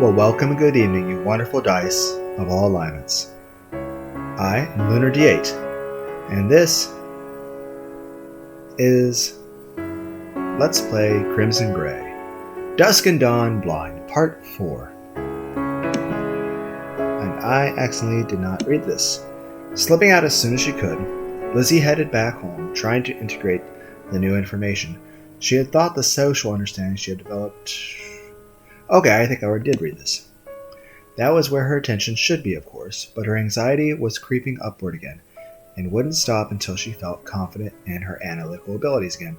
Well, welcome and good evening, you wonderful dice of all alignments. I am Lunar D8, and this is Let's Play Crimson Gray, Dusk and Dawn Blind, Part 4. And I accidentally did not read this. Slipping out as soon as she could, Lizzie headed back home, trying to integrate the new information. She had thought the social understanding she had developed... Okay, I think I already did read this. That was where her attention should be, of course, but her anxiety was creeping upward again, and wouldn't stop until she felt confident in her analytical abilities again.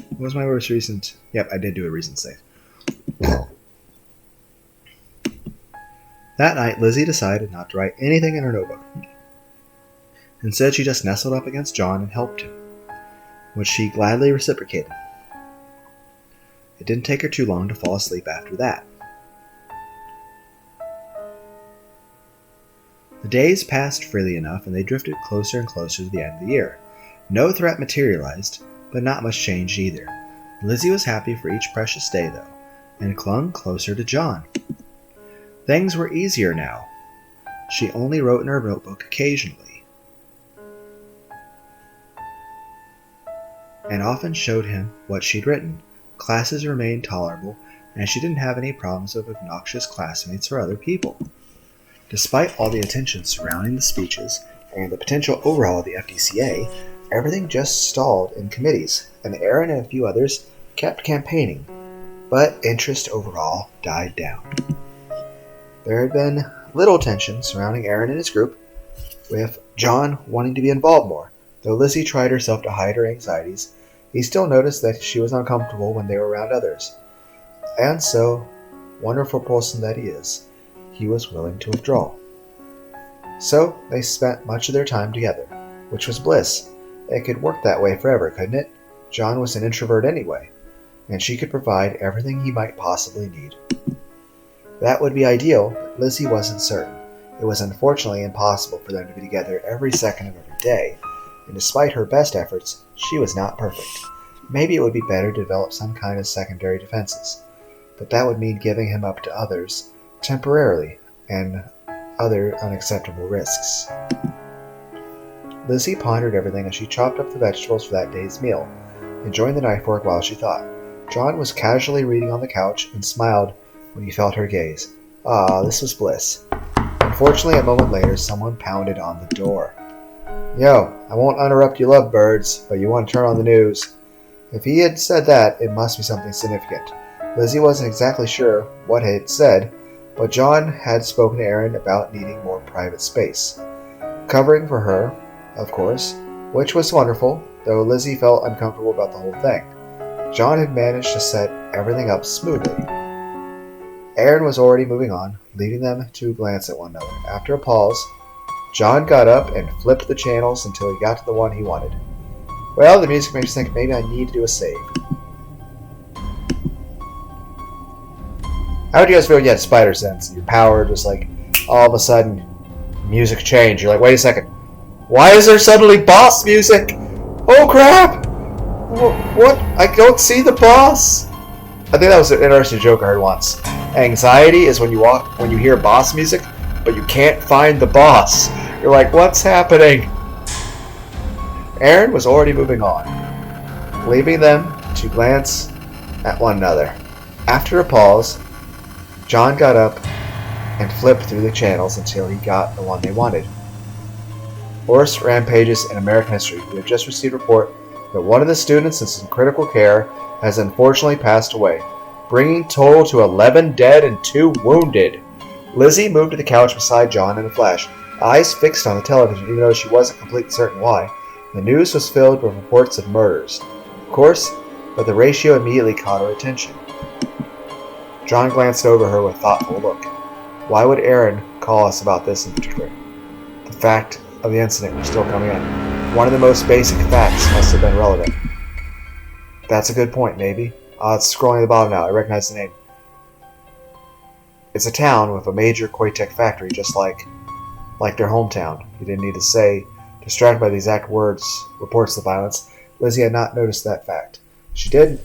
What was my most recent? Yep, I did do a recent save. That night, Lizzie decided not to write anything in her notebook. Instead, she just nestled up against John and helped him, which she gladly reciprocated. It didn't take her too long to fall asleep after that. The days passed freely enough, and they drifted closer and closer to the end of the year. No threat materialized, but not much changed either. Lizzie was happy for each precious day, though, and clung closer to John. Things were easier now. She only wrote in her notebook occasionally, and often showed him what she'd written. Classes remained tolerable, and she didn't have any problems with obnoxious classmates or other people. Despite all the attention surrounding the speeches and the potential overhaul of the FDCA, everything just stalled in committees, and Aaron and a few others kept campaigning, but interest overall died down. There had been little tension surrounding Aaron and his group, with John wanting to be involved more. Though Lizzie tried herself to hide her anxieties, he still noticed that she was uncomfortable when they were around others. And so, wonderful person that he is, he was willing to withdraw. So, they spent much of their time together, which was bliss. It could work that way forever, couldn't it? John was an introvert anyway, and she could provide everything he might possibly need. That would be ideal, but Lizzie wasn't certain. It was unfortunately impossible for them to be together every second of every day, and despite her best efforts, she was not perfect. Maybe it would be better to develop some kind of secondary defenses, but that would mean giving him up to others temporarily and other unacceptable risks. Lizzie pondered everything as she chopped up the vegetables for that day's meal, enjoying the knife work while she thought. John was casually reading on the couch and smiled when he felt her gaze. This was bliss. Unfortunately, a moment later, someone pounded on the door. Yo, I won't interrupt you lovebirds, but you want to turn on the news. If he had said that, it must be something significant. Lizzie wasn't exactly sure what he had said, but John had spoken to Aaron about needing more private space. Covering for her, of course, which was wonderful, though Lizzie felt uncomfortable about the whole thing. John had managed to set everything up smoothly. Aaron was already moving on, leaving them to glance at one another. After a pause, John got up and flipped the channels until he got to the one he wanted. Well, the music makes me think maybe I need to do a save. How would you guys feel if you had spider sense? Your power just like, all of a sudden, music changed. You're like, wait a second. Why is there suddenly boss music? Oh crap! What? I don't see the boss! I think that was an interesting joke I heard once. Anxiety is when you hear boss music, but you can't find the boss. You're like, what's happening? Aaron was already moving on, leaving them to glance at one another. After a pause, John got up and flipped through the channels until he got the one they wanted. Worst rampages in American history. We have just received a report that one of the students is in critical care has unfortunately passed away, bringing total to 11 dead and 2 wounded. Lizzie moved to the couch beside John in a flash, eyes fixed on the television even though she wasn't completely certain why. The news was filled with reports of murders, of course, but the ratio immediately caught her attention. John glanced over her with a thoughtful look. Why would Aaron call us about this in particular? The fact of the incident was still coming up. One of the most basic facts must have been relevant. That's a good point, maybe. It's scrolling at the bottom now. I recognize the name. It's a town with a major Koitek factory, just like their hometown. He didn't need to say, distracted by the exact words, reports of violence. Lizzie had not noticed that fact. She did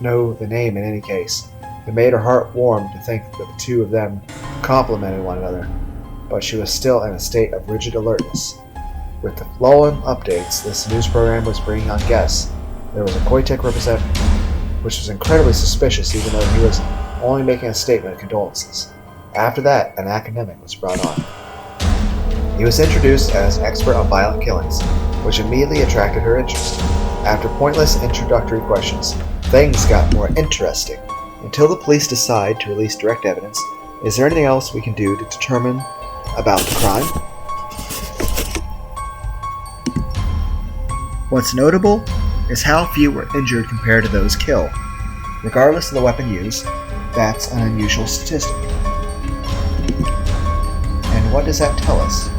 know the name in any case. It made her heart warm to think that the two of them complemented one another, but she was still in a state of rigid alertness. With the flowing updates this news program was bringing on guests, there was a Koitek representative, which was incredibly suspicious even though he was only making a statement of condolences. After that, an academic was brought on. He was introduced as an expert on violent killings, which immediately attracted her interest. After pointless introductory questions, things got more interesting. Until the police decide to release direct evidence, is there anything else we can do to determine about the crime? What's notable is how few were injured compared to those killed. Regardless of the weapon used, that's an unusual statistic. And what does that tell us?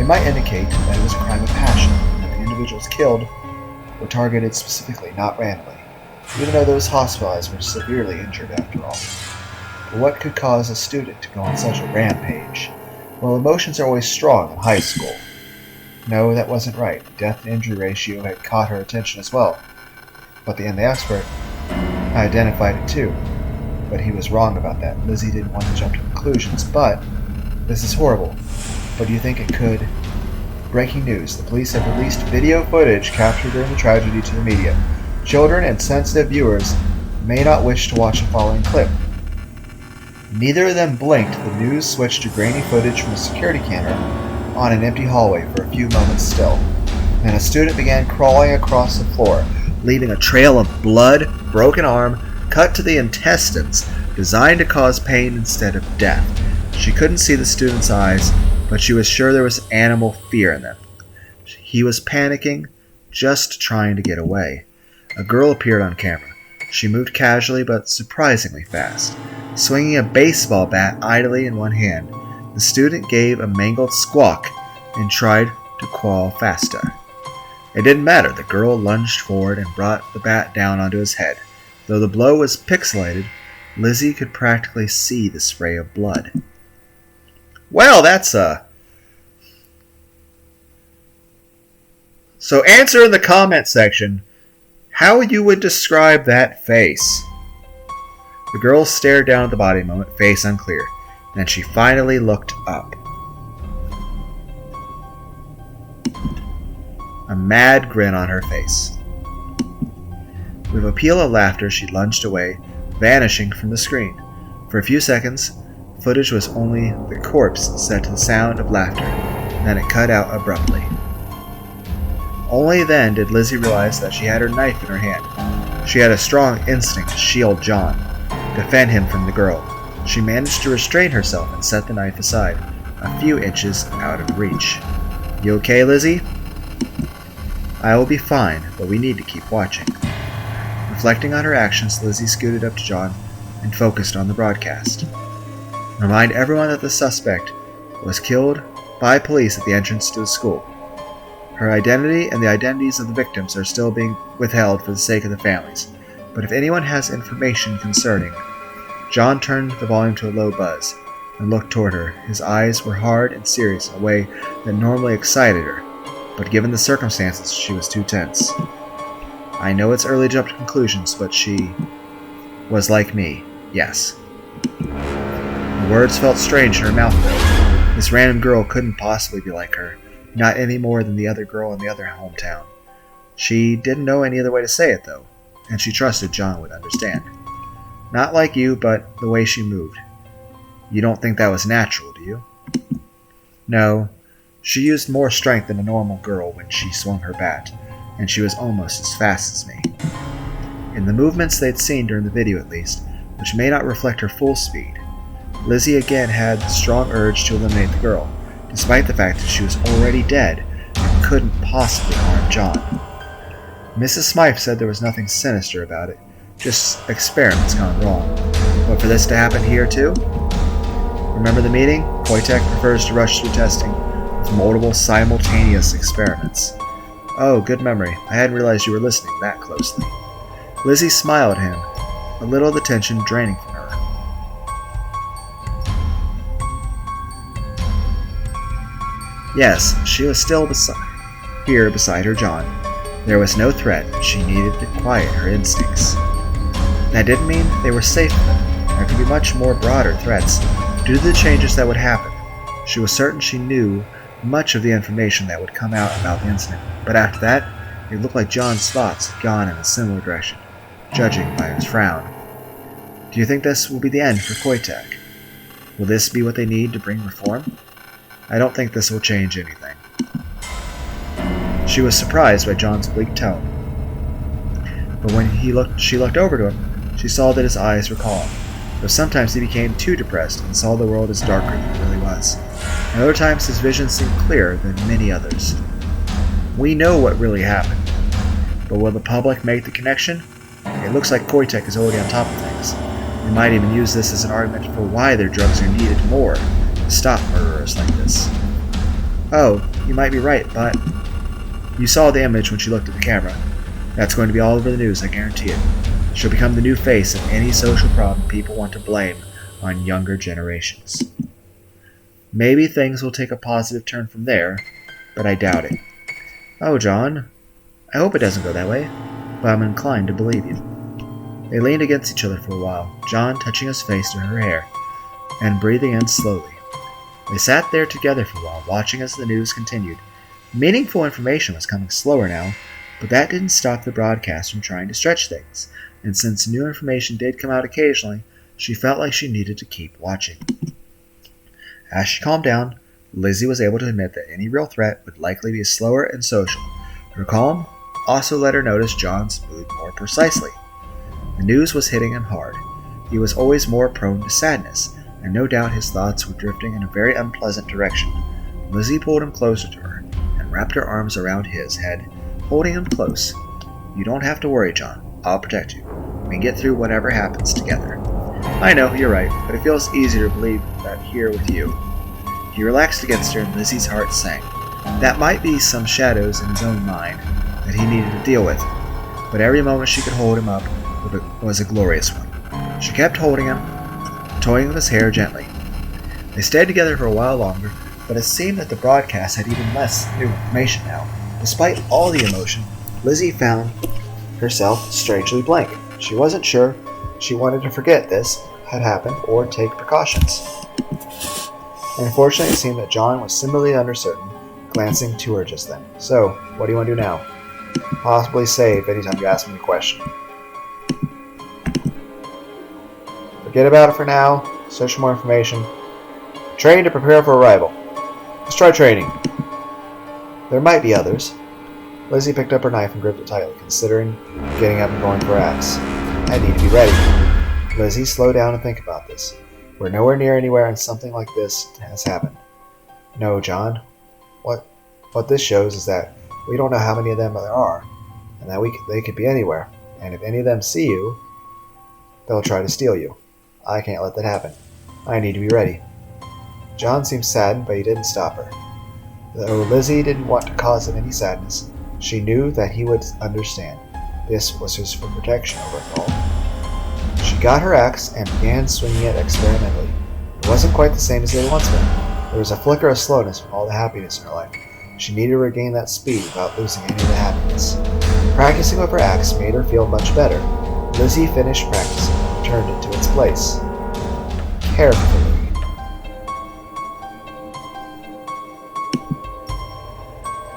It might indicate that it was a crime of passion, and that the individuals killed were targeted specifically, not randomly, even though those hospitalized were severely injured after all. But what could cause a student to go on such a rampage? Well, emotions are always strong in high school. No, that wasn't right. The death and injury ratio had caught her attention as well. But the expert identified it too. But he was wrong about that. Lizzie didn't want to jump to conclusions, but this is horrible. But do you think it could? Breaking news. The police have released video footage captured during the tragedy to the media. Children and sensitive viewers may not wish to watch the following clip. Neither of them blinked. The news switched to grainy footage from a security camera on an empty hallway for a few moments still. Then a student began crawling across the floor, leaving a trail of blood, broken arm, cut to the intestines, designed to cause pain instead of death. She couldn't see the student's eyes, but she was sure there was animal fear in them. He was panicking, just trying to get away. A girl appeared on camera. She moved casually but surprisingly fast, swinging a baseball bat idly in one hand. The student gave a mangled squawk and tried to crawl faster. It didn't matter. The girl lunged forward and brought the bat down onto his head. Though the blow was pixelated, Lizzie could practically see the spray of blood. Well, that's So answer in the comment section how you would describe that face. The girl stared down at the body a moment, face unclear. Then she finally looked up. A mad grin on her face. With a peal of laughter, she lunged away, vanishing from the screen. For a few seconds, footage was only the corpse set to the sound of laughter. Then it cut out abruptly. Only then did Lizzie realize that she had her knife in her hand. She had a strong instinct to shield John, defend him from the girl. She managed to restrain herself and set the knife aside, a few inches out of reach. You okay, Lizzie? I will be fine, but we need to keep watching. Reflecting on her actions, Lizzie scooted up to John and focused on the broadcast. Remind everyone that the suspect was killed by police at the entrance to the school. Her identity and the identities of the victims are still being withheld for the sake of the families, but if anyone has information concerning... John turned the volume to a low buzz and looked toward her. His eyes were hard and serious in a way that normally excited her, but given the circumstances, she was too tense. I know it's early to jump to conclusions, but she was like me, yes. The words felt strange in her mouth, though. This random girl couldn't possibly be like her, not any more than the other girl in the other hometown. She didn't know any other way to say it, though, and she trusted John would understand. Not like you, but the way she moved. You don't think that was natural, do you? No. She used more strength than a normal girl when she swung her bat, and she was almost as fast as me. In the movements they'd seen during the video at least, which may not reflect her full speed, Lizzie again had the strong urge to eliminate the girl, despite the fact that she was already dead and couldn't possibly harm John. Mrs. Smythe said there was nothing sinister about it, just experiments gone wrong. But for this to happen here too? Remember the meeting? Koitek prefers to rush through testing with multiple simultaneous experiments. Oh, good memory. I hadn't realized you were listening that closely. Lizzie smiled at him, a little of the tension draining from her. Yes, she was still beside her John. There was no threat, she needed to quiet her instincts. That didn't mean they were safe from it. There could be much more broader threats due to the changes that would happen. She was certain she knew much of the information that would come out about the incident, but after that, it looked like John's thoughts had gone in a similar direction, judging by his frown. Do you think this will be the end for Koitek? Will this be what they need to bring reform? I don't think this will change anything. She was surprised by John's bleak tone, but when she looked over to him, she saw that his eyes were calm, though sometimes he became too depressed and saw the world as darker than it really was. And other times his vision seemed clearer than many others. We know what really happened, but will the public make the connection? It looks like Koitek is already on top of things. They might even use this as an argument for why their drugs are needed more to stop murderers like this. Oh, you might be right, but you saw the image when she looked at the camera. That's going to be all over the news, I guarantee it. She'll become the new face of any social problem people want to blame on younger generations. Maybe things will take a positive turn from there, but I doubt it. Oh, John, I hope it doesn't go that way, but I'm inclined to believe you. They leaned against each other for a while, John touching his face to her hair, and breathing in slowly. They sat there together for a while, watching as the news continued. Meaningful information was coming slower now, but that didn't stop the broadcast from trying to stretch things, and since new information did come out occasionally, she felt like she needed to keep watching. As she calmed down, Lizzie was able to admit that any real threat would likely be slower and social. Her calm also let her notice John's mood more precisely. The news was hitting him hard. He was always more prone to sadness, and no doubt his thoughts were drifting in a very unpleasant direction. Lizzie pulled him closer to her and wrapped her arms around his head, holding him close. You don't have to worry, John. I'll protect you. We can get through whatever happens together. I know, you're right, but it feels easier to believe that here with you. He relaxed against her and Lizzie's heart sank. That might be some shadows in his own mind that he needed to deal with, but every moment she could hold him up was a glorious one. She kept holding him, toying with his hair gently. They stayed together for a while longer, but it seemed that the broadcast had even less new information now. Despite all the emotion, Lizzie found herself strangely blank. She wasn't sure she wanted to forget this had happened or take precautions. And unfortunately, it seemed that John was similarly uncertain, glancing to her just then. So, what do you want to do now? Possibly save anytime you ask me a question. Forget about it for now. Search for more information. Train to prepare for arrival. Let's try training. There might be others. Lizzie picked up her knife and gripped it tightly, considering getting up and going for her axe. I need to be ready. Lizzie, slow down and think about this. We're nowhere near anywhere and something like this has happened. No, John. What this shows is that we don't know how many of them there are, and that they could be anywhere. And if any of them see you, they'll try to steal you. I can't let that happen. I need to be ready. John seemed saddened, but he didn't stop her. Though Lizzie didn't want to cause him any sadness, she knew that he would understand. This was just for protection over it all. She got her axe and began swinging it experimentally. It wasn't quite the same as it had once been. There was a flicker of slowness from all the happiness in her life. She needed to regain that speed without losing any of the happiness. Practicing with her axe made her feel much better. Lizzie finished practicing and returned it to its place. Carefully.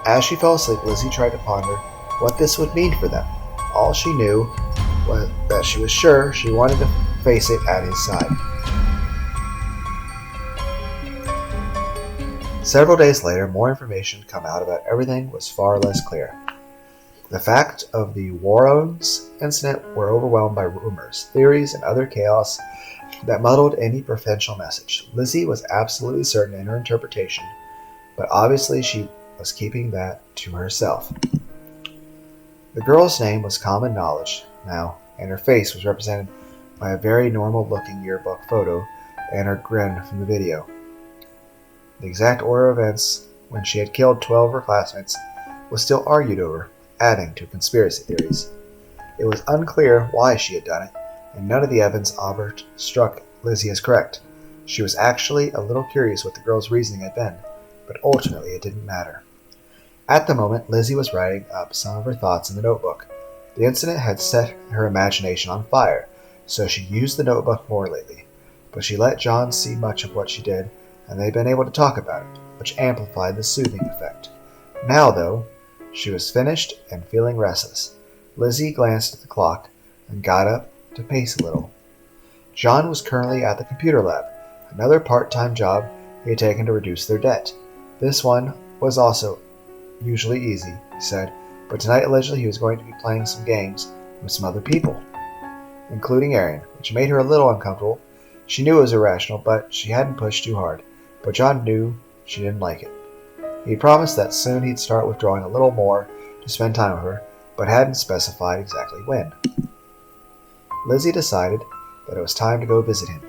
As she fell asleep, Lizzie tried to ponder what this would mean for them. All she knew was that she was sure she wanted to face it at his side. Several days later, more information had come out about everything was far less clear. The fact of the Warrens incident were overwhelmed by rumors, theories, and other chaos that muddled any potential message. Lizzie was absolutely certain in her interpretation, but obviously she was keeping that to herself. The girl's name was common knowledge now, and her face was represented by a very normal-looking yearbook photo and her grin from the video. The exact order of events when she had killed 12 of her classmates was still argued over, adding to conspiracy theories. It was unclear why she had done it, and none of the evidence offered struck Lizzie as correct. She was actually a little curious what the girl's reasoning had been, but ultimately it didn't matter. At the moment, Lizzie was writing up some of her thoughts in the notebook. The incident had set her imagination on fire. so she used the notebook more lately. But she let John see much of what she did, and they'd been able to talk about it, which amplified the soothing effect. Now, though, she was finished and feeling restless. Lizzie glanced at the clock and got up to pace a little. John was currently at the computer lab, another part-time job he had taken to reduce their debt. This one was also usually easy, he said, but tonight allegedly he was going to be playing some games with some other people, including Arian, which made her a little uncomfortable. She knew it was irrational, but she hadn't pushed too hard. But John knew she didn't like it. He promised that soon he'd start withdrawing a little more to spend time with her, but hadn't specified exactly when. Lizzie decided that it was time to go visit him,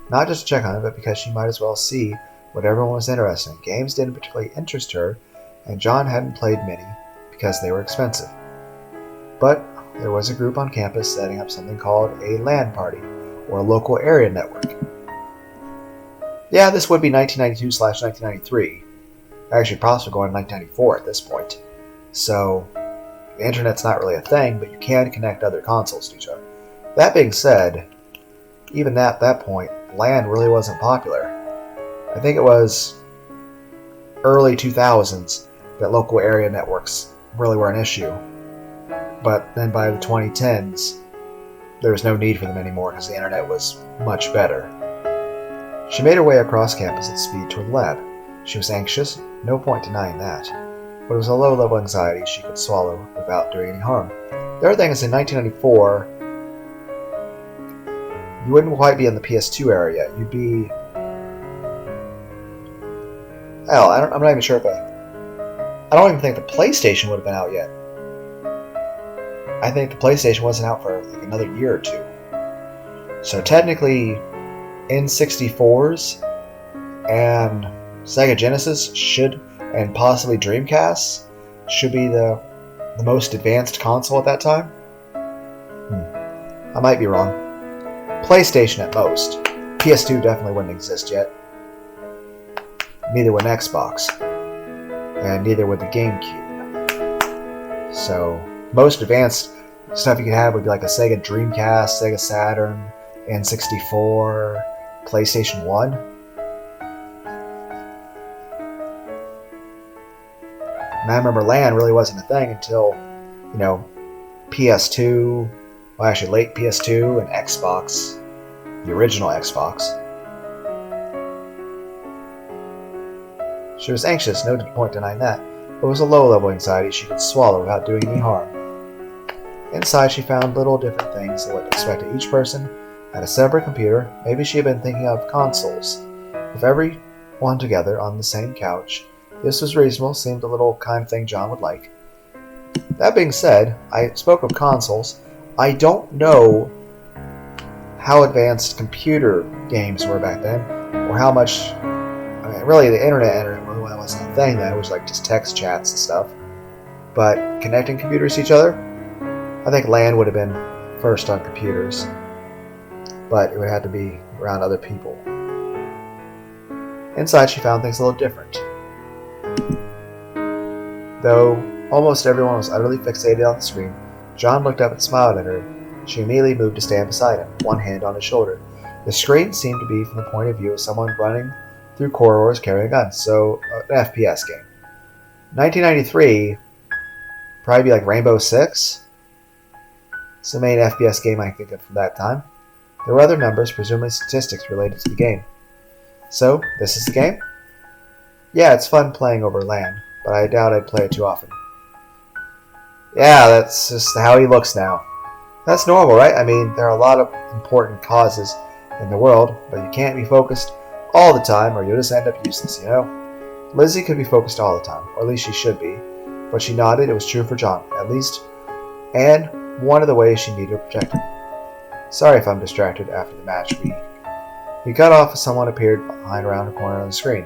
not just to check on him, but because she might as well see what everyone was interested in. Games didn't particularly interest her, and John hadn't played many because they were expensive. But there was a group on campus setting up something called a LAN party, or a local area network. Yeah, this would be 1992/1993. Actually, possibly going to 1994 at this point. So, the internet's not really a thing, but you can connect other consoles to each other. That being said, even at that point, LAN really wasn't popular. I think it was early 2000s that local area networks really were an issue. But then by the 2010s, there was no need for them anymore because the internet was much better. She made her way across campus at speed toward the lab. She was anxious, no point denying that, but it was a low-level anxiety she could swallow without doing any harm. The other thing is, in 1994, you wouldn't quite be in the PS2 era yet. You'd be... hell, I'm not even sure if I don't even think the PlayStation would have been out yet. I think the PlayStation wasn't out for like another year or two. So technically, N64s and Sega Genesis should, and possibly Dreamcast, should be the most advanced console at that time. I might be wrong. PlayStation at most. PS2 definitely wouldn't exist yet. Neither would Xbox. And neither would the GameCube. So, most advanced stuff you could have would be like a Sega Dreamcast, Sega Saturn, N64, PlayStation 1. And I remember LAN really wasn't a thing until, PS2, well actually late PS2 and Xbox, the original Xbox. She was anxious, no point denying that, but it was a low-level anxiety she could swallow without doing any harm. Inside she found little different things than what expected. Each person had a separate computer. Maybe she had been thinking of consoles. With everyone together on the same couch, this was reasonable, seemed a little kind of thing John would like. That being said, I spoke of consoles. I don't know how advanced computer games were back then, or how much... really the internet really wasn't a thing then. It was like just text chats and stuff. But connecting computers to each other, I think LAN would have been first on computers. But it would have to be around other people. Inside she found things a little different. Though almost everyone was utterly fixated on the screen, John looked up and smiled at her. She immediately moved to stand beside him, one hand on his shoulder. The screen seemed to be from the point of view of someone running through corridors carrying a gun, so an FPS game. 1993, probably be like Rainbow Six. It's the main FPS game I think of from that time. There were other numbers, presumably statistics related to the game. So, this is the game? Yeah, it's fun playing over LAN, but I doubt I'd play it too often. Yeah, that's just how he looks now. That's normal, right? I mean, there are a lot of important causes in the world, but you can't be focused all the time or you'll just end up useless, Lizzie could be focused all the time, or at least she should be, but she nodded. It was true for John, at least, and one of the ways she needed to protect him. Sorry if I'm distracted after the match. We cut off as someone appeared behind around the corner on the screen,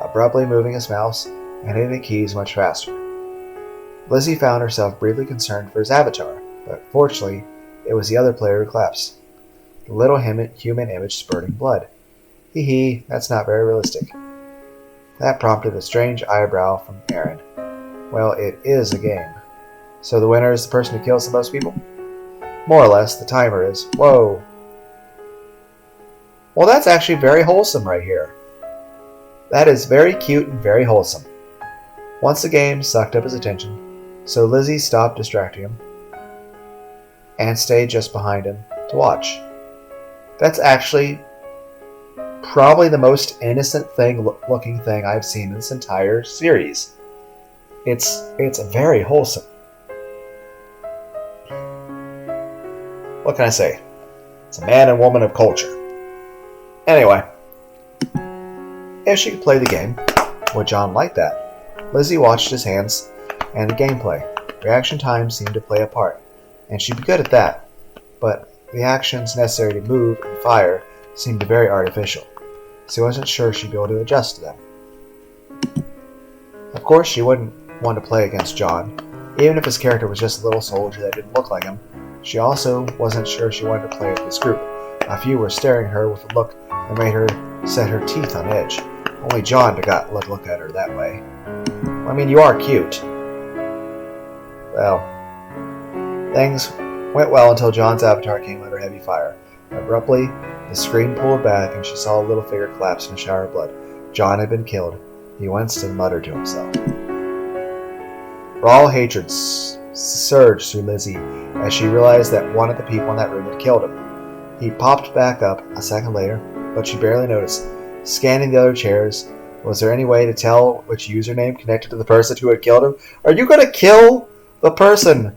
abruptly moving his mouse and hitting the keys much faster. Lizzie found herself briefly concerned for his avatar, but fortunately, it was the other player who collapsed. The little human image spurting blood. Hee hee, that's not very realistic. That prompted a strange eyebrow from Aaron. Well, it is a game. So the winner is the person who kills the most people? More or less, the timer is. Whoa, Well, that's actually very wholesome right here. That is very cute and very wholesome. Once the game sucked up his attention, so Lizzie stopped distracting him and stayed just behind him to watch. That's actually probably the most innocent looking thing I've seen in this entire series. It's very wholesome. What can I say? It's a man and woman of culture. Anyway, if she could play the game, would John like that? Lizzie watched his hands and the gameplay. Reaction time seemed to play a part, and she'd be good at that. But the actions necessary to move and fire seemed very artificial, so he wasn't sure she'd be able to adjust to them. Of course, she wouldn't want to play against John, even if his character was just a little soldier that didn't look like him. She also wasn't sure she wanted to play with this group. A few were staring at her with a look that made her set her teeth on edge. Only John got look at her that way. I mean, you are cute. Well, things went well until John's avatar came under heavy fire. Abruptly, the screen pulled back and she saw a little figure collapse in a shower of blood. John had been killed. He winced and muttered to himself. Raw hatred surged through Lizzie as she realized that one of the people in that room had killed him. He popped back up a second later, but she barely noticed. Scanning the other chairs, was there any way to tell which username connected to the person who had killed him? Are you going to kill the person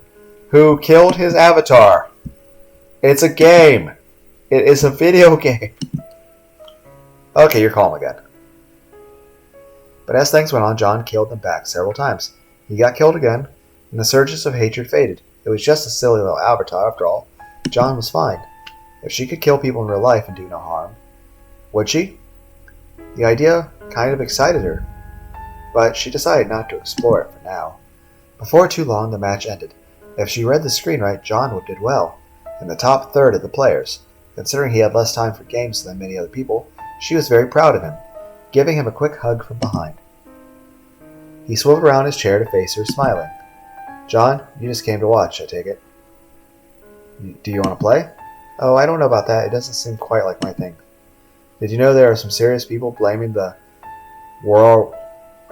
who killed his avatar? It's a game. It is a video game. Okay, you're calm again. But as things went on, John killed them back several times. He got killed again, and the surges of hatred faded. It was just a silly little avatar, after all. John was fine. If she could kill people in real life and do no harm, would she? The idea kind of excited her, but she decided not to explore it for now. Before too long, the match ended. If she read the screen right, John did well, in the top third of the players. Considering he had less time for games than many other people, she was very proud of him, giving him a quick hug from behind. He swiveled around his chair to face her, smiling. John, you just came to watch, I take it. Do you want to play? Oh, I don't know about that. It doesn't seem quite like my thing. Did you know there are some serious people blaming the world...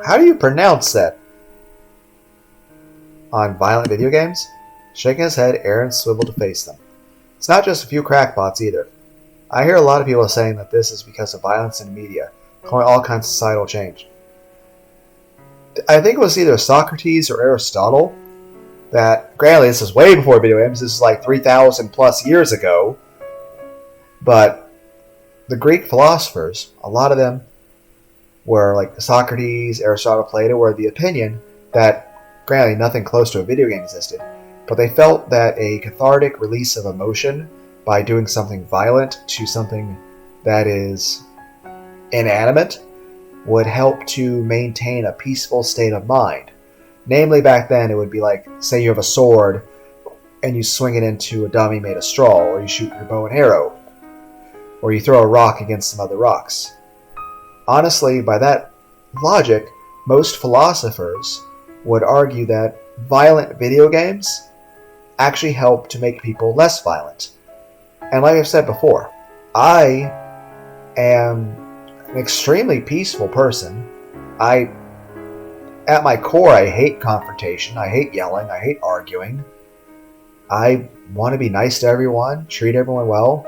How do you pronounce that? On violent video games? Shaking his head, Aaron swiveled to face them. It's not just a few crackpots either. I hear a lot of people saying that this is because of violence in the media, calling all kinds of societal change. I think it was either Socrates or Aristotle that, granted, this is way before video games, this is like 3,000 plus years ago, but the Greek philosophers, a lot of them were like Socrates, Aristotle, Plato, were the opinion that, granted, nothing close to a video game existed, but they felt that a cathartic release of emotion by doing something violent to something that is inanimate would help to maintain a peaceful state of mind. Namely, back then, it would be like, say you have a sword and you swing it into a dummy made of straw, or you shoot your bow and arrow, or you throw a rock against some other rocks. Honestly, by that logic, most philosophers would argue that violent video games actually help to make people less violent. And like I've said before, I am an extremely peaceful person. At my core, I hate confrontation, I hate yelling, I hate arguing. I want to be nice to everyone, treat everyone well.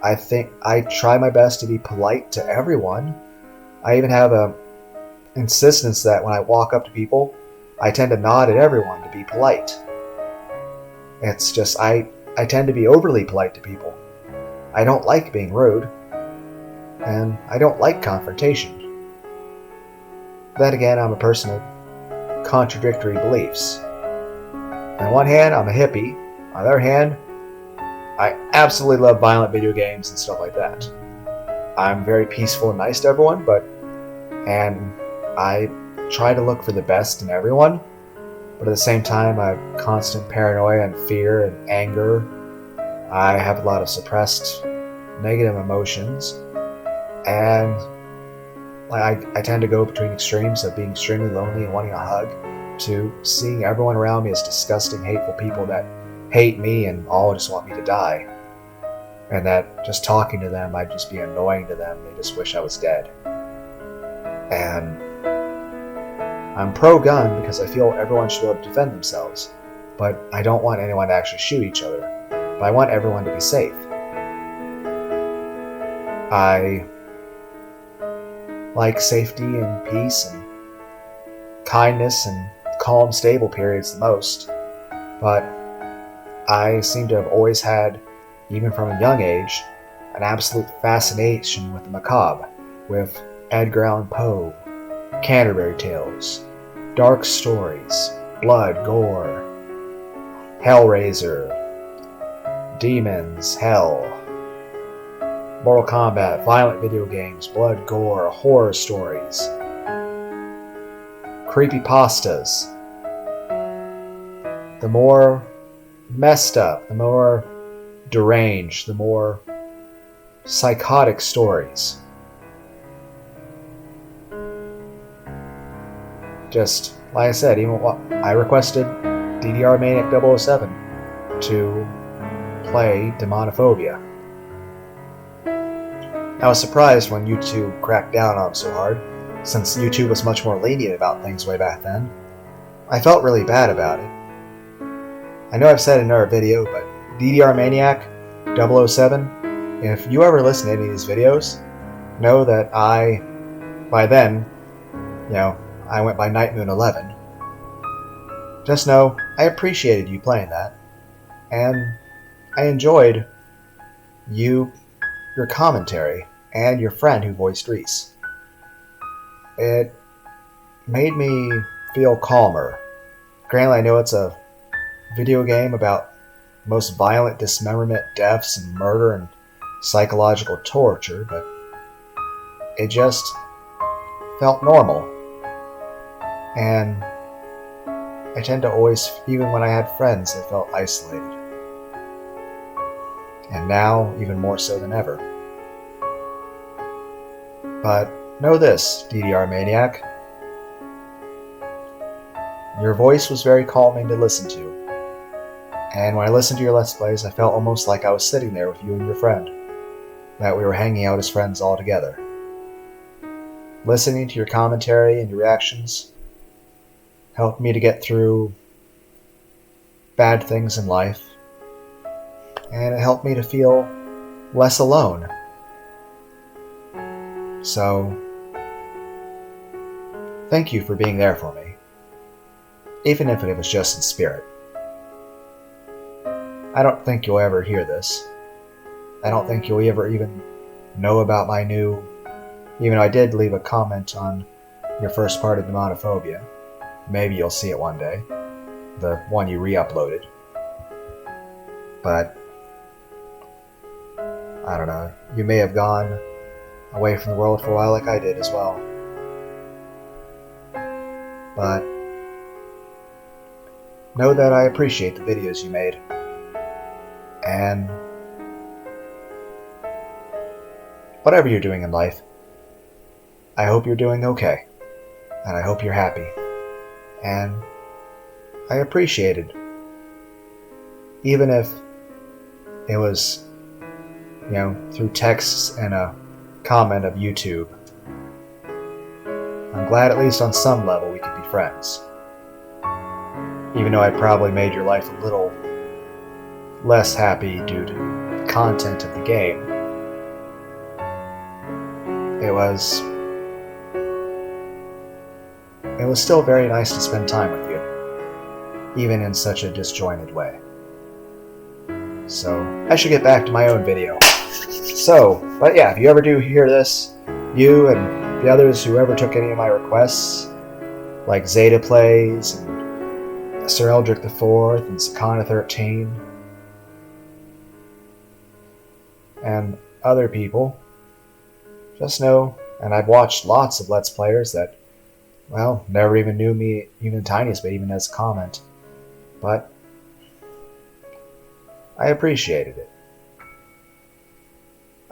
I think I try my best to be polite to everyone. I even have a insistence that when I walk up to people, I tend to nod at everyone to be polite. It's just, I tend to be overly polite to people. I don't like being rude, and I don't like confrontation. Then again, I'm a person of contradictory beliefs. On one hand, I'm a hippie. On the other hand, I absolutely love violent video games and stuff like that. I'm very peaceful and nice to everyone, and I try to look for the best in everyone, but at the same time, I have constant paranoia and fear and anger. I have a lot of suppressed negative emotions, and I tend to go between extremes of being extremely lonely and wanting a hug to seeing everyone around me as disgusting, hateful people that hate me and all just want me to die. and that just talking to them might just be annoying to them. They just wish I was dead. And I'm pro-gun because I feel everyone should be able to defend themselves, but I don't want anyone to actually shoot each other. But I want everyone to be safe. I like safety and peace and kindness and calm, stable periods the most, but I seem to have always had, even from a young age, an absolute fascination with the macabre, with Edgar Allan Poe, Canterbury Tales, dark stories, blood, gore, Hellraiser, demons, hell, Mortal Kombat, violent video games, blood, gore, horror stories, creepypastas. The more messed up, the more deranged, the more psychotic stories. Just, like I said, even I requested DDR Maniac 007 to play Demonophobia. I was surprised when YouTube cracked down on him so hard, since YouTube was much more lenient about things way back then. I felt really bad about it. I know I've said in another video, but DDR Maniac 007, if you ever listen to any of these videos, know that by then, I went by Night Moon 11. Just know, I appreciated you playing that, and I enjoyed your commentary, and your friend who voiced Reese. It made me feel calmer. Granted, I know it's a video game about most violent dismemberment, deaths, and murder and psychological torture, but it just felt normal. And I tend to always, even when I had friends, I felt isolated. And now, even more so than ever. But know this, DDR Maniac. Your voice was very calming to listen to. And when I listened to your Let's Plays, I felt almost like I was sitting there with you and your friend. That we were hanging out as friends all together. Listening to your commentary and your reactions helped me to get through bad things in life. And it helped me to feel less alone. So, thank you for being there for me, even if it was just in spirit. I don't think you'll ever hear this. I don't think you'll ever even know about my new, even though I did leave a comment on your first part of Demonophobia. Maybe you'll see it one day, the one you re-uploaded. But, I don't know, you may have gone away from the world for a while like I did as well. But know that I appreciate the videos you made. And whatever you're doing in life, I hope you're doing okay. And I hope you're happy. And I appreciate it. Even if it was, through texts and a comment of YouTube. I'm glad at least on some level we could be friends. Even though I probably made your life a little less happy due to the content of the game. It was still very nice to spend time with you, even in such a disjointed way. So, I should get back to my own video. But yeah, if you ever do hear this, you and the others who ever took any of my requests, like Zeta Plays, and Sir Eldrick IV, and Sakana 13, and other people, just know, and I've watched lots of Let's Players that, never even knew me even the tiniest bit, even as a comment, but I appreciated it.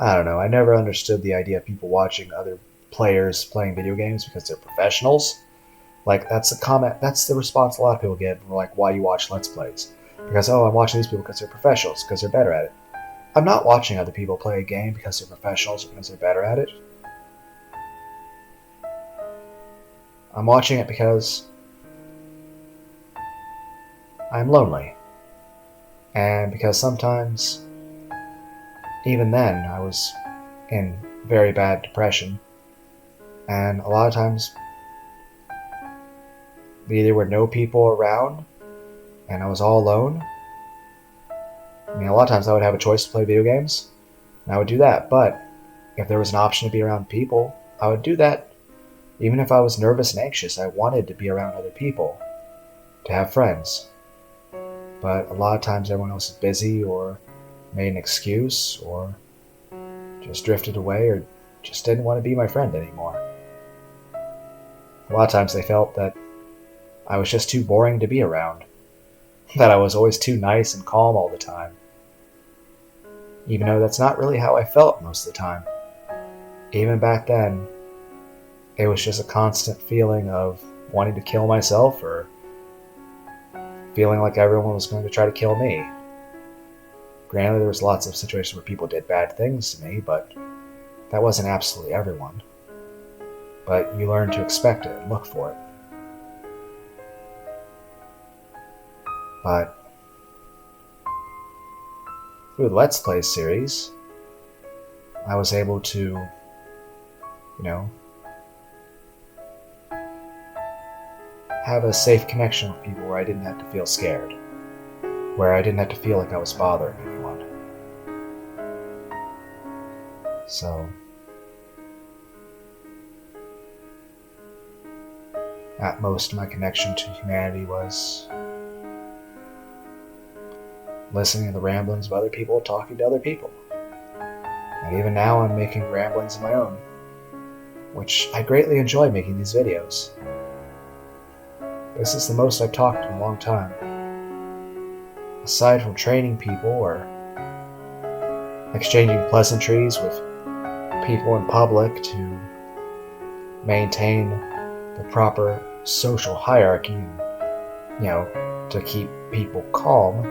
I don't know, I never understood the idea of people watching other players playing video games because they're professionals. Like, that's the response a lot of people get when like, why you watch Let's Plays? Because, I'm watching these people because they're professionals, because they're better at it. I'm not watching other people play a game because they're professionals or because they're better at it. I'm watching it because I'm lonely. And because sometimes, even then, I was in very bad depression. And a lot of times, either were no people around and I was all alone. I mean, a lot of times I would have a choice to play video games, and I would do that. But if there was an option to be around people, I would do that. Even if I was nervous and anxious, I wanted to be around other people, to have friends. But a lot of times everyone else was busy or made an excuse or just drifted away or just didn't want to be my friend anymore. A lot of times they felt that I was just too boring to be around, that I was always too nice and calm all the time. Even though that's not really how I felt most of the time. Even back then, it was just a constant feeling of wanting to kill myself or feeling like everyone was going to try to kill me. Granted, there was lots of situations where people did bad things to me, but that wasn't absolutely everyone. But you learn to expect it and look for it. But through the Let's Play series, I was able to, have a safe connection with people where I didn't have to feel scared, where I didn't have to feel like I was bothering anyone. So, at most, my connection to humanity was listening to the ramblings of other people talking to other people. And even now I'm making ramblings of my own, which I greatly enjoy making these videos. This is the most I've talked in a long time. Aside from training people or exchanging pleasantries with people in public to maintain the proper social hierarchy and, to keep people calm,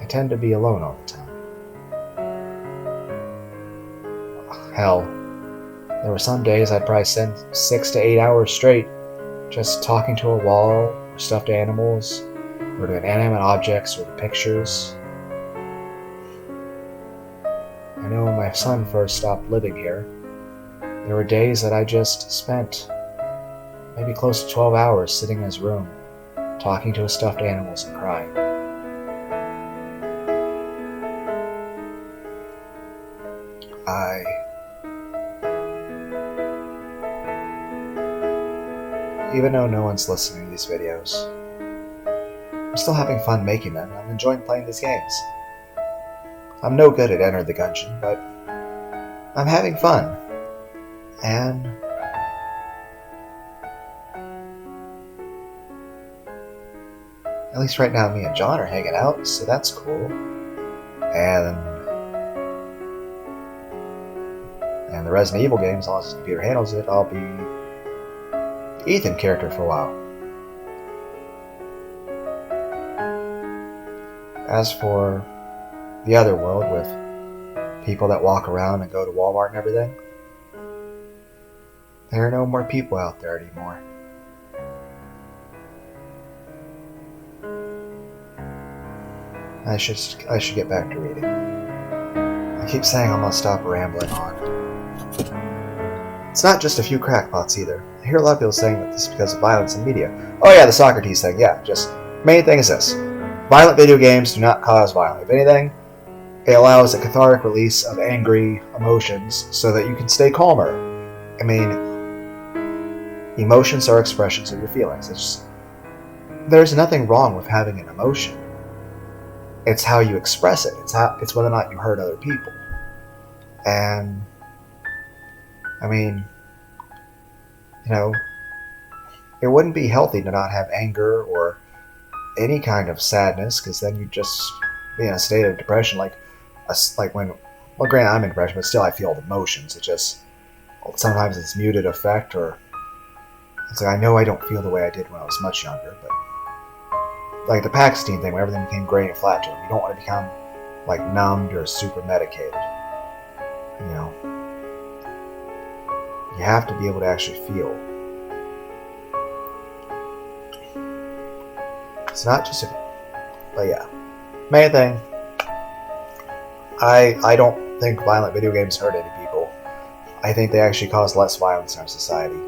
I tend to be alone all the time. Hell, there were some days I'd probably spend 6 to 8 hours straight just talking to a wall, or stuffed animals, or to inanimate objects, or to pictures. I know when my son first stopped living here, there were days that I just spent maybe close to 12 hours sitting in his room, talking to his stuffed animals and crying. Even though no one's listening to these videos, I'm still having fun making them, and I'm enjoying playing these games. I'm no good at Enter the Gungeon, but I'm having fun. And at least right now me and John are hanging out, so that's cool. And the Resident Evil game, as long as the computer handles it, I'll be Ethan character for a while. As for the other world with people that walk around and go to Walmart and everything, there are no more people out there anymore. I should get back to reading. I keep saying I'm gonna stop rambling on. It's not just a few crackpots either. I hear a lot of people saying that this is because of violence in media. Oh yeah, the Socrates thing, yeah. Just, main thing is this. Violent video games do not cause violence. If anything, it allows a cathartic release of angry emotions so that you can stay calmer. I mean, emotions are expressions of your feelings. There's nothing wrong with having an emotion. It's how you express it. It's whether or not you hurt other people. And I mean, it wouldn't be healthy to not have anger or any kind of sadness, because then you'd just be in a state of depression. Like when, well, granted, I'm in depression, but still I feel the emotions. It just, sometimes it's muted effect, or it's like I know I don't feel the way I did when I was much younger, but like the Pakistani thing, when everything became gray and flat to him, you don't want to become like numbed or super medicated. You know, you have to be able to actually feel. It's not just but yeah. Main thing, I don't think violent video games hurt any people. I think they actually cause less violence in our society.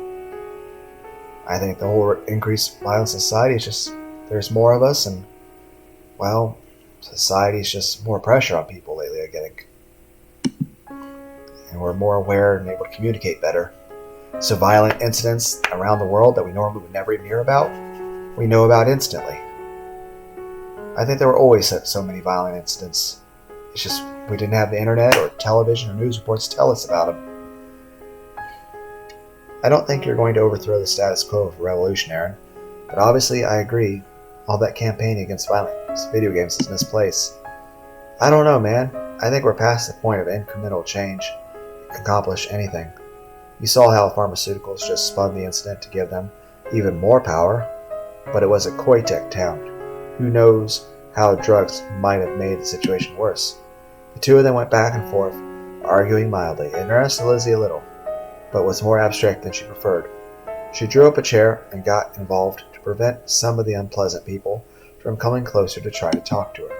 I think the whole increased violence in society is just there's more of us, and well, society's just more pressure on people lately, I think. And we're more aware and able to communicate better. So violent incidents around the world that we normally would never even hear about, we know about instantly. I think there were always so many violent incidents. It's just we didn't have the internet or television or news reports to tell us about them. I don't think you're going to overthrow the status quo of a revolution, Aaron, but obviously I agree all that campaigning against violent video games is misplaced. I don't know, man. I think we're past the point of incremental change to accomplish anything. You saw how pharmaceuticals just spun the incident to give them even more power, but it was a Koitek town. Who knows how drugs might have made the situation worse. The two of them went back and forth, arguing mildly. It interested Lizzie a little, but was more abstract than she preferred. She drew up a chair and got involved to prevent some of the unpleasant people from coming closer to try to talk to her.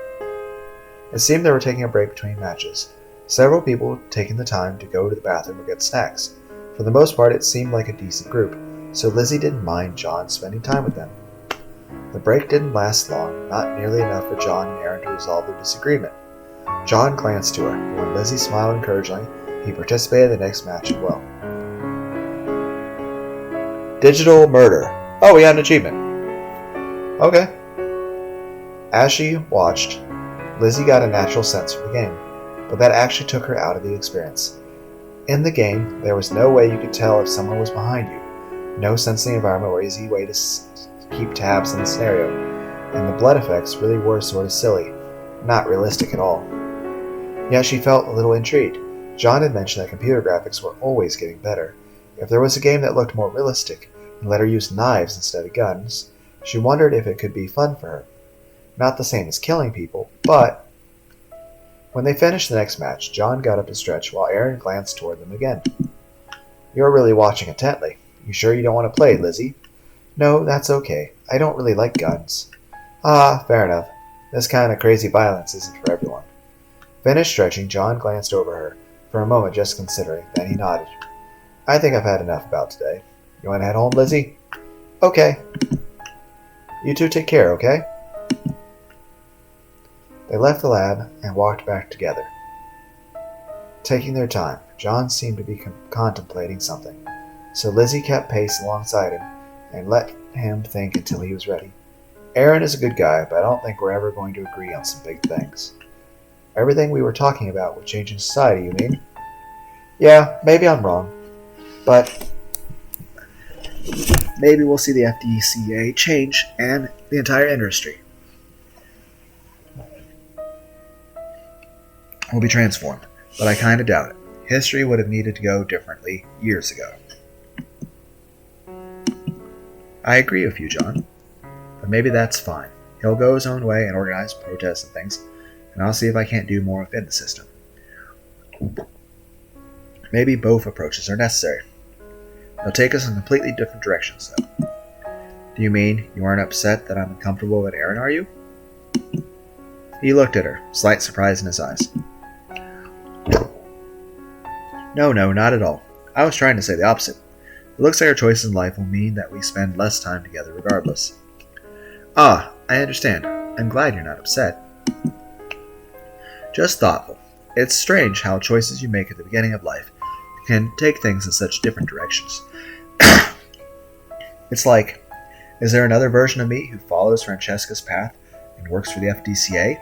It seemed they were taking a break between matches, several people taking the time to go to the bathroom or get snacks. For the most part, it seemed like a decent group, so Lizzie didn't mind John spending time with them. The break didn't last long, not nearly enough for John and Aaron to resolve their disagreement. John glanced to her, and when Lizzie smiled encouragingly, he participated in the next match as well. Digital murder. Oh, we had an achievement. Okay. As she watched, Lizzie got a natural sense for the game, but that actually took her out of the experience. In the game, there was no way you could tell if someone was behind you, no sense in the environment or easy way to keep tabs on the scenario, and the blood effects really were sort of silly, not realistic at all. Yet she felt a little intrigued. John had mentioned that computer graphics were always getting better. If there was a game that looked more realistic and let her use knives instead of guns, she wondered if it could be fun for her. Not the same as killing people, but... When they finished the next match, John got up to stretch while Aaron glanced toward them again. You're really watching intently. You sure you don't want to play, Lizzie? No, that's okay. I don't really like guns. Ah, fair enough. This kind of crazy violence isn't for everyone. Finished stretching, John glanced over her, for a moment just considering, then he nodded. I think I've had enough about today. You want to head home, Lizzie? Okay. You two take care, okay? They left the lab and walked back together. Taking their time, John seemed to be contemplating something, so Lizzie kept pace alongside him and let him think until he was ready. Aaron is a good guy, but I don't think we're ever going to agree on some big things. Everything we were talking about with changing society, you mean? Yeah, maybe I'm wrong, but maybe we'll see the FDCA change and the entire industry will be transformed, but I kind of doubt it. History would have needed to go differently years ago. I agree with you, John, but maybe that's fine. He'll go his own way and organize protests and things, and I'll see if I can't do more within the system. Maybe both approaches are necessary. They'll take us in completely different directions, though. Do you mean you aren't upset that I'm uncomfortable with Aaron, are you? He looked at her, slight surprise in his eyes. No, not at all. I was trying to say the opposite. It looks like our choices in life will mean that we spend less time together regardless. Ah, I understand. I'm glad you're not upset. Just thoughtful. It's strange how choices you make at the beginning of life can take things in such different directions. It's like, is there another version of me who follows Francesca's path and works for the FDCA?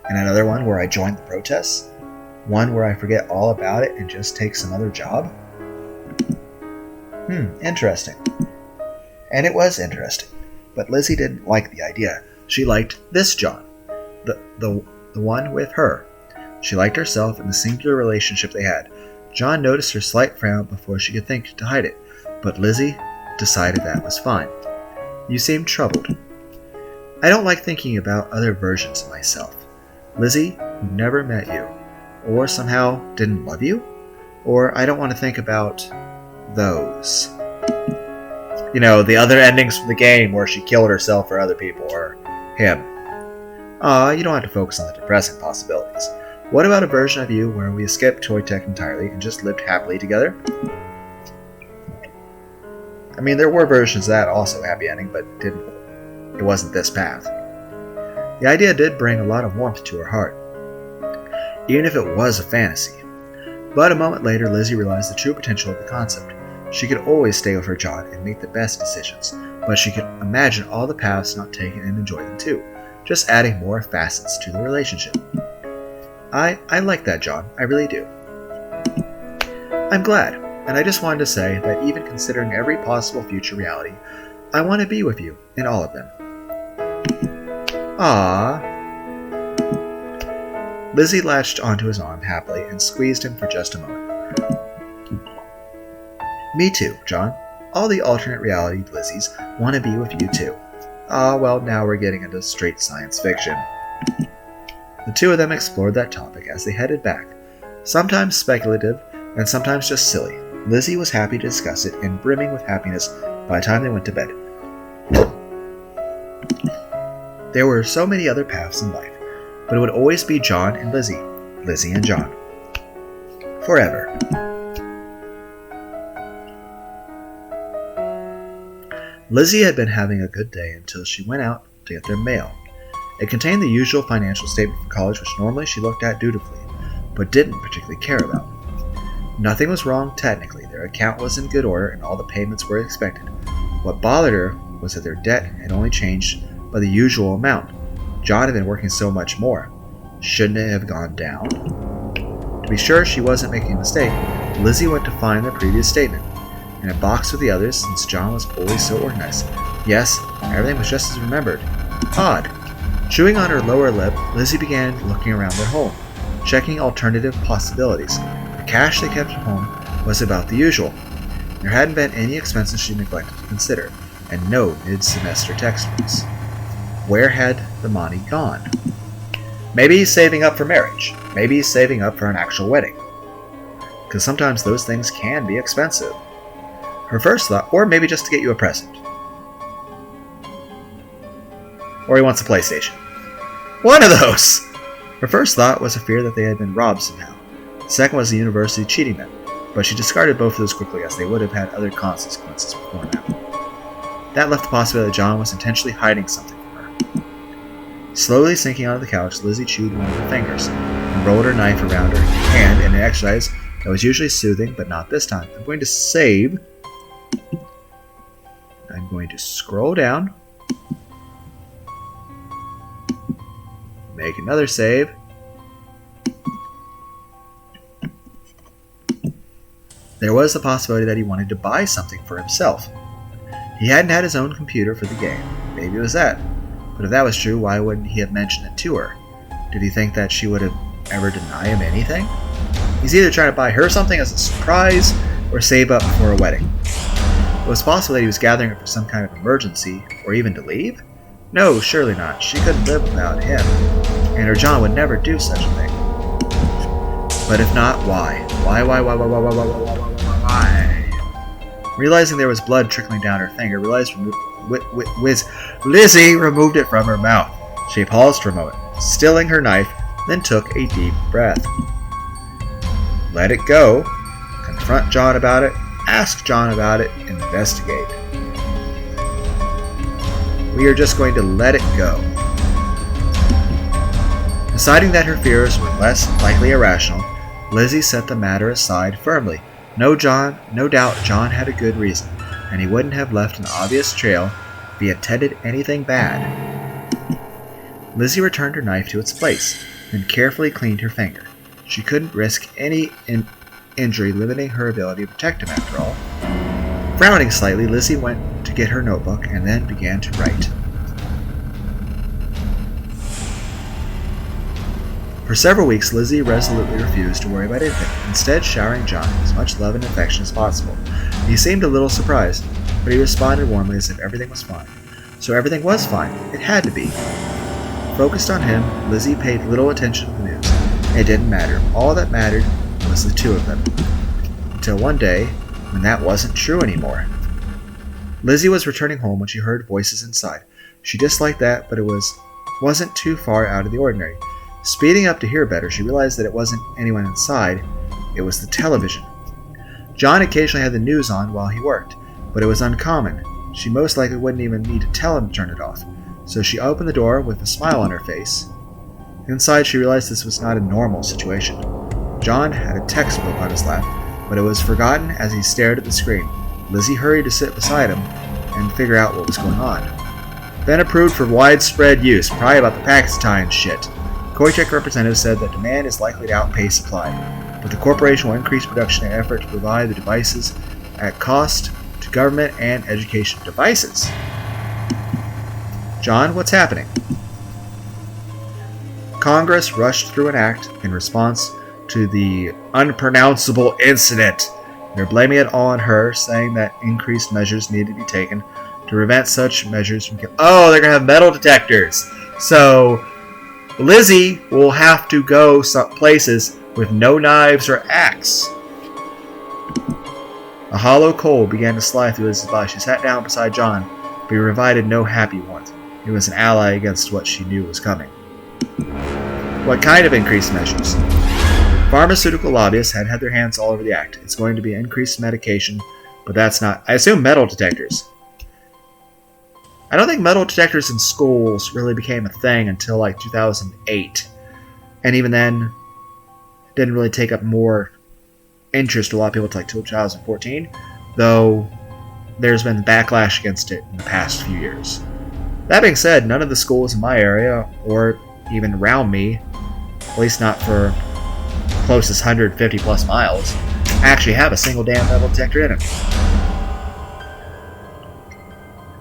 And another one where I join the protests? One where I forget all about it and just take some other job? Interesting. And it was interesting. But Lizzie didn't like the idea. She liked this John. The one with her. She liked herself and the singular relationship they had. John noticed her slight frown before she could think to hide it, but Lizzie decided that was fine. You seemed troubled. I don't like thinking about other versions of myself. Lizzie, who never met you, or somehow didn't love you? Or I don't want to think about those. You know, the other endings from the game where she killed herself for other people, or him. You don't have to focus on the depressing possibilities. What about a version of you where we skipped toy tech entirely and just lived happily together? I mean, there were versions of that also happy ending, but it wasn't this path. The idea did bring a lot of warmth to her heart, even if it was a fantasy. But a moment later, Lizzie realized the true potential of the concept. She could always stay with her John and make the best decisions, but she could imagine all the paths not taken and enjoy them too, just adding more facets to the relationship. I like that, John. I really do. I'm glad, and I just wanted to say that even considering every possible future reality, I want to be with you in all of them. Ah. Lizzie latched onto his arm happily and squeezed him for just a moment. Me too, John. All the alternate reality Lizzies want to be with you too. Well, now we're getting into straight science fiction. The two of them explored that topic as they headed back, sometimes speculative and sometimes just silly. Lizzie was happy to discuss it and brimming with happiness by the time they went to bed. There were so many other paths in life, but it would always be John and Lizzie, Lizzie and John. Forever. Lizzie had been having a good day until she went out to get their mail. It contained the usual financial statement for college, which normally she looked at dutifully, but didn't particularly care about. Nothing was wrong technically. Their account was in good order and all the payments were expected. What bothered her was that their debt had only changed by the usual amount. John had been working so much more. Shouldn't it have gone down? To be sure she wasn't making a mistake, Lizzie went to find the previous statement. In a box with the others, since John was always so organized. Yes, everything was just as remembered. Odd. Chewing on her lower lip, Lizzie began looking around their home, checking alternative possibilities. The cash they kept at home was about the usual. There hadn't been any expenses she neglected to consider, and no mid-semester textbooks. Where had the money gone? Maybe he's saving up for marriage. Maybe he's saving up for an actual wedding. Because sometimes those things can be expensive. Her first thought, or maybe just to get you a present. Or he wants a PlayStation. One of those! Her first thought was a fear that they had been robbed somehow. The second was the university cheating them, but she discarded both of those quickly as they would have had other consequences before now. That left the possibility that John was intentionally hiding something from her. Slowly sinking onto the couch, Lizzie chewed one of her fingers and rolled her knife around her hand in an exercise that was usually soothing, but not this time. I'm going to save. I'm going to scroll down. Make another save. There was the possibility that he wanted to buy something for himself. He hadn't had his own computer for the game. Maybe it was that. But if that was true, why wouldn't he have mentioned it to her? Did he think that she would have ever denied him anything? He's either trying to buy her something as a surprise or save up for a wedding. It was possible that he was gathering it for some kind of emergency, or even to leave? No, surely not. She couldn't live without him, and her John would never do such a thing. But if not, why? Why? Realizing there was blood trickling down her finger, Lizzie removed it from her mouth. She paused for a moment, stilling her knife, then took a deep breath. Let it go. Confront John about it. Ask John about it. Investigate. We are just going to let it go. Deciding that her fears were less likely irrational, Lizzie set the matter aside firmly. No doubt John had a good reason, and he wouldn't have left an obvious trail if he intended anything bad. Lizzie returned her knife to its place, then carefully cleaned her finger. She couldn't risk any injury limiting her ability to protect him after all. Frowning slightly, Lizzie went to get her notebook and then began to write. For several weeks, Lizzie resolutely refused to worry about anything, instead showering John with as much love and affection as possible. He seemed a little surprised, but he responded warmly as if everything was fine. So everything was fine. It had to be. Focused on him, Lizzie paid little attention to the news. It didn't matter. All that mattered was the two of them. Until one day, when that wasn't true anymore. Lizzie was returning home when she heard voices inside. She disliked that, but it wasn't too far out of the ordinary. Speeding up to hear better, she realized that it wasn't anyone inside. It was the television. John occasionally had the news on while he worked, but it was uncommon. She most likely wouldn't even need to tell him to turn it off. So she opened the door with a smile on her face. Inside, she realized this was not a normal situation. John had a textbook on his lap, but it was forgotten as he stared at the screen. Lizzie hurried to sit beside him and figure out what was going on. Been approved for widespread use, probably about the Pakistan shit. Koitek representative said that demand is likely to outpace supply, but the corporation will increase production in an effort to provide the devices at cost to government and education. Devices? John, what's happening? Congress rushed through an act in response to the unpronounceable incident. They're blaming it all on her, saying that increased measures need to be taken to prevent such measures from Oh, they're going to have metal detectors. So Lizzie will have to go some places with no knives or axe. A hollow cold began to slide through Lizzie's body. She sat down beside John, but he provided no happy warmth. He was an ally against what she knew was coming. What kind of increased measures? Pharmaceutical lobbyists had their hands all over the act. It's going to be increased medication, but that's not... I assume metal detectors. I don't think metal detectors in schools really became a thing until like 2008. And even then, it didn't really take up more interest to a lot of people until like 2014, though there's been backlash against it in the past few years. That being said, none of the schools in my area, or even around me, at least not for closest 150 plus miles, actually have a single damn metal detector in it.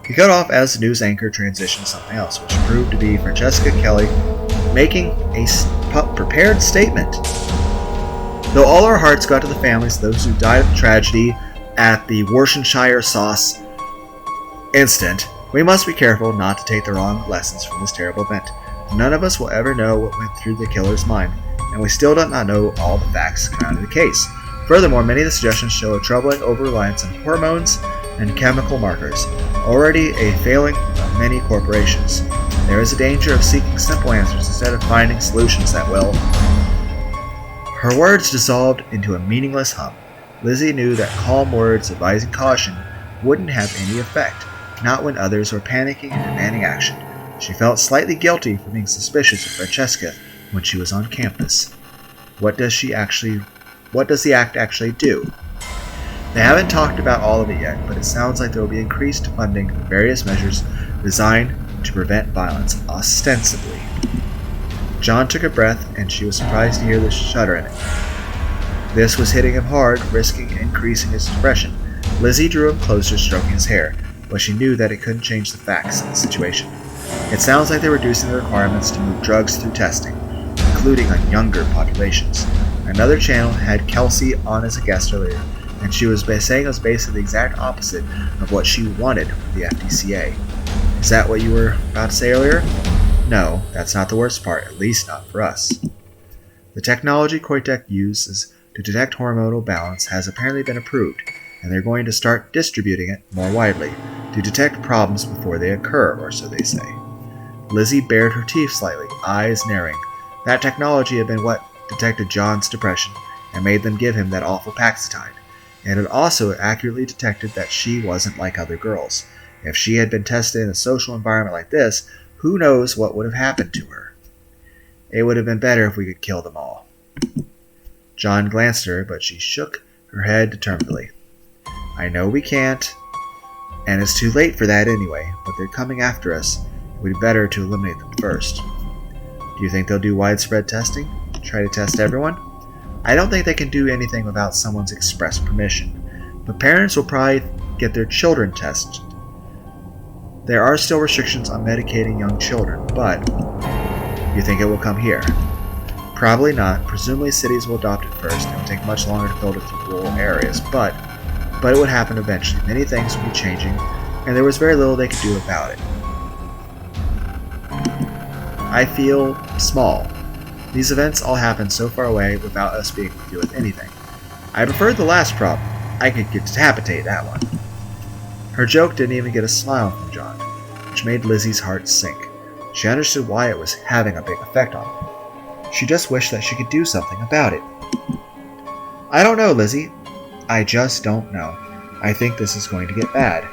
He got off as the news anchor transitioned to something else, which proved to be Francesca Kelly making a prepared statement. Though all our hearts go out to the families of those who died of the tragedy at the Worcestershire sauce incident, we must be careful not to take the wrong lessons from this terrible event. None of us will ever know what went through the killer's mind, and we still do not know all the facts surrounding the case. Furthermore, many of the suggestions show a troubling over-reliance on hormones and chemical markers, already a failing of many corporations. There is a danger of seeking simple answers instead of finding solutions that will... Her words dissolved into a meaningless hum. Lizzie knew that calm words advising caution wouldn't have any effect, not when others were panicking and demanding action. She felt slightly guilty for being suspicious of Francesca when she was on campus. What does the act actually do? They haven't talked about all of it yet, but it sounds like there will be increased funding for various measures designed to prevent violence, ostensibly. John took a breath, and she was surprised to hear the shudder in it. This was hitting him hard, risking increasing his depression. Lizzie drew him closer, stroking his hair, but she knew that it couldn't change the facts of the situation. It sounds like they're reducing the requirements to move drugs through testing, including on younger populations. Another channel had Kelsey on as a guest earlier, and she was saying it was basically the exact opposite of what she wanted from the FDCA. Is that what you were about to say earlier? No, that's not the worst part, at least not for us. The technology Koitek uses to detect hormonal balance has apparently been approved, and they're going to start distributing it more widely to detect problems before they occur, or so they say. Lizzie bared her teeth slightly, eyes narrowing. That technology had been what detected John's depression and made them give him that awful Paxitine, and it also accurately detected that she wasn't like other girls. If she had been tested in a social environment like this, who knows what would have happened to her? It would have been better if we could kill them all. John glanced at her, but she shook her head determinedly. I know we can't, and it's too late for that anyway, but they're coming after us. It would be better to eliminate them first. Do you think they'll do widespread testing? Try to test everyone? I don't think they can do anything without someone's express permission, but parents will probably get their children tested. There are still restrictions on medicating young children, but you think it will come here? Probably not. Presumably cities will adopt it first, and it will take much longer to filter through rural areas, but it would happen eventually. Many things would be changing, and there was very little they could do about it. I feel small. These events all happened so far away without us being able to do with anything. I preferred the last problem. I could decapitate that one. Her joke didn't even get a smile from John, which made Lizzie's heart sink. She understood why it was having a big effect on him. She just wished that she could do something about it. I don't know, Lizzie. I just don't know. I think this is going to get bad.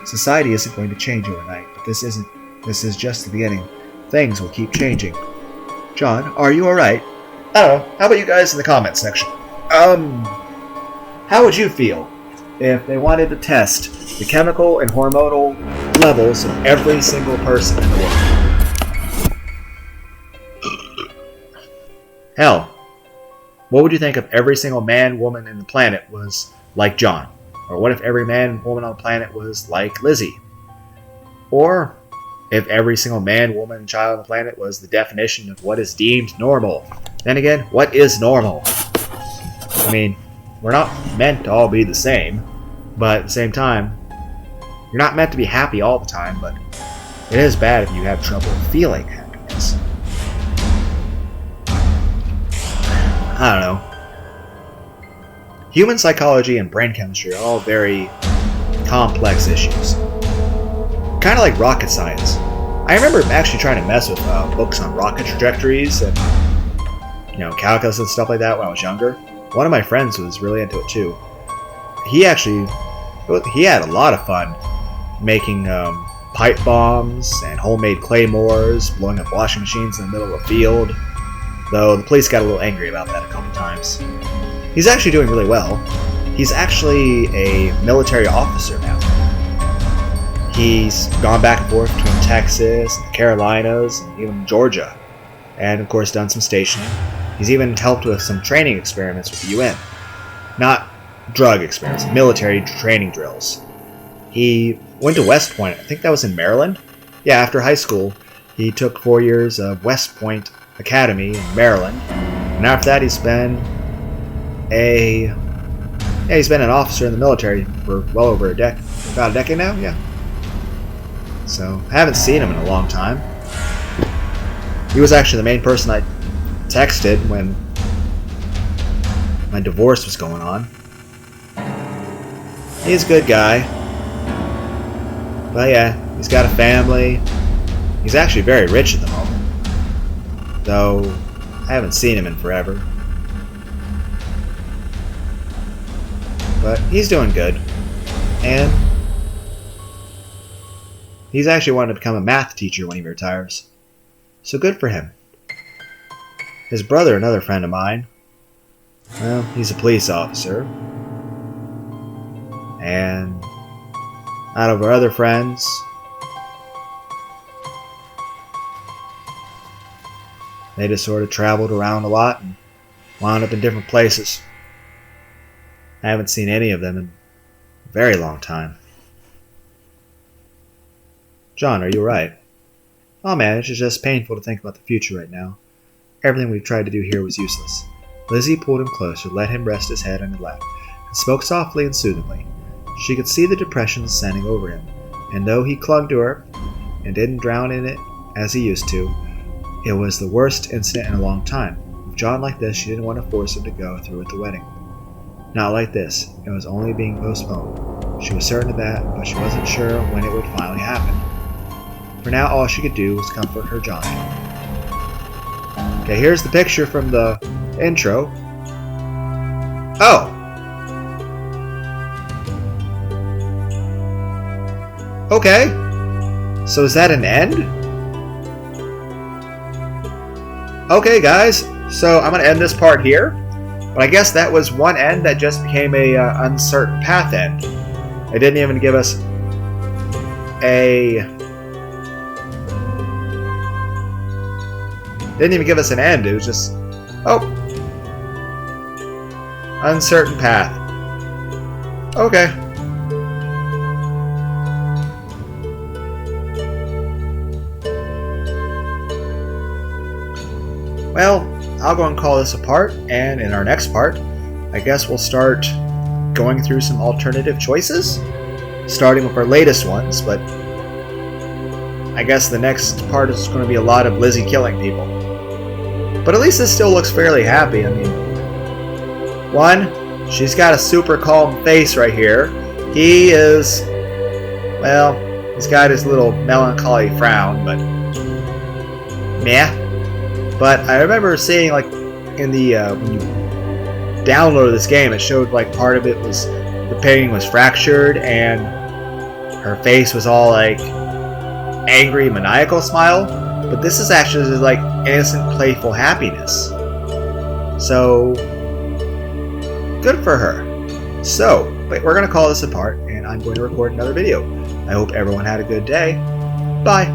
Society isn't going to change overnight, but this is just the beginning. Things will keep changing. John, are you alright? I don't know. How about you guys in the comments section? How would you feel if they wanted to test the chemical and hormonal levels of every single person in the world? Hell, what would you think if every single man, woman in the planet was like John? Or what if every man, woman on the planet was like Lizzie? Or if every single man, woman, and child on the planet was the definition of what is deemed normal? Then again, what is normal? I mean, we're not meant to all be the same, but at the same time, you're not meant to be happy all the time, but it is bad if you have trouble feeling happiness. I don't know. Human psychology and brain chemistry are all very complex issues. Kind of like rocket science. I remember actually trying to mess with books on rocket trajectories and calculus and stuff like that when I was younger. One of my friends was really into it too. He had a lot of fun making pipe bombs and homemade claymores, blowing up washing machines in the middle of a field. Though the police got a little angry about that a couple times. He's actually doing really well. He's actually a military officer now. He's gone back and forth between Texas, and the Carolinas, and even Georgia. And of course done some stationing. He's even helped with some training experiments with the UN. Not drug experiments, military training drills. He went to West Point, I think that was in Maryland. Yeah, after high school, he took 4 years of West Point Academy in Maryland. And after that he's been an officer in the military for well over about a decade now, yeah. So, I haven't seen him in a long time. He was actually the main person I texted when my divorce was going on. He's a good guy. But yeah, he's got a family. He's actually very rich at the moment. Though, I haven't seen him in forever. But he's doing good. And he's actually wanting to become a math teacher when he retires. So good for him. His brother, another friend of mine, well, he's a police officer. And out of our other friends, they just sort of traveled around a lot and wound up in different places. I haven't seen any of them in a very long time. John, are you alright? Oh man, it's just painful to think about the future right now. Everything we've tried to do here was useless. Lizzie pulled him closer, let him rest his head on her lap, and spoke softly and soothingly. She could see the depression descending over him, and though he clung to her and didn't drown in it as he used to, it was the worst incident in a long time. With John like this, she didn't want to force him to go through with the wedding. Not like this. It was only being postponed. She was certain of that, but she wasn't sure when it would finally happen. For now, all she could do was comfort her John. Okay, here's the picture from the intro. Oh! Okay. So is that an end? Okay, guys. So I'm going to end this part here. But I guess that was one end that just became a uncertain path end. It didn't even give us an end. It was just, uncertain path. Okay. Well, I'll go and call this a part, and in our next part, I guess we'll start going through some alternative choices, starting with our latest ones, but I guess the next part is going to be a lot of Lizzie killing people. But at least this still looks fairly happy. I mean, one, she's got a super calm face right here. He is, well, he's got his little melancholy frown, but meh. But I remember seeing, like, in the when you downloaded this game, it showed like part of it was the painting was fractured and her face was all like angry, maniacal smile. But this is actually like innocent, playful happiness. So good for her. So, but we're gonna call this apart, and I'm going to record another video. I hope everyone had a good day. Bye.